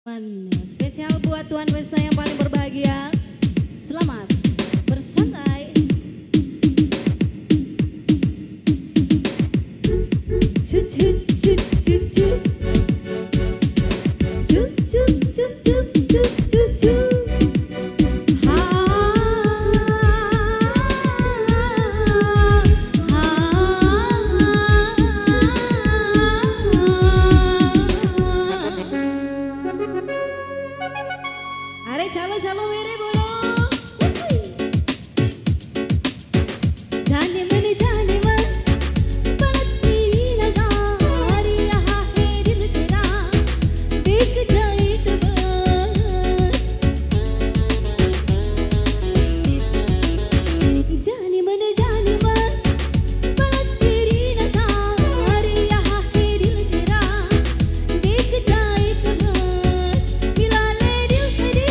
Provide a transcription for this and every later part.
Spesial buat tuan pesta yang paling berbahagia. Selamat bersantai. Cut cut cut cut cut. Cut cut cut cut cut cut cut. अरे चलो चलो मेरे बोलो जाने मन पलक तेरी नज़ार यहाँ है दिल तेरा देख जाए तो जाने मन पलक तेरी नज़ार यहाँ है दिल तेरा देख जाए तो मिला ले दिल से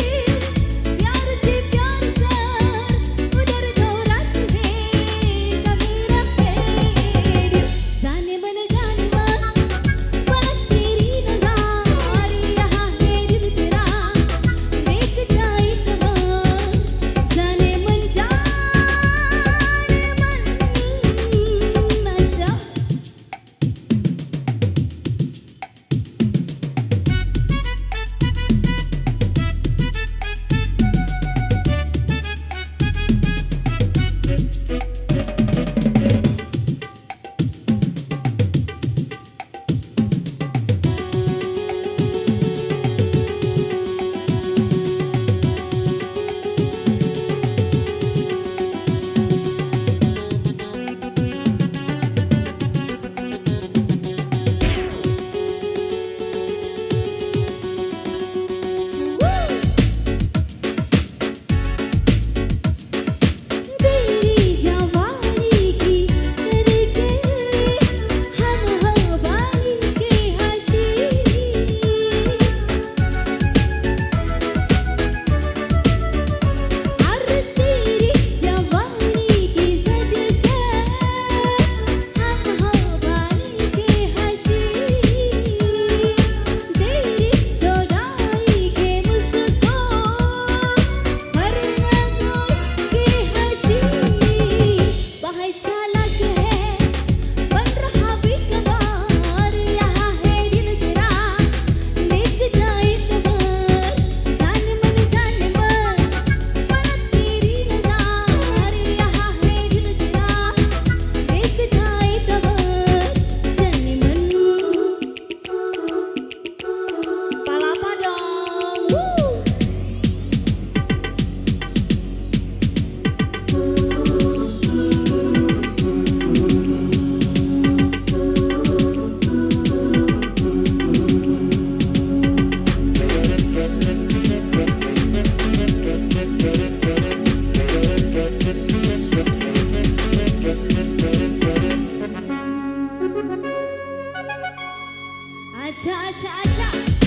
अच्छा अच्छा अच्छा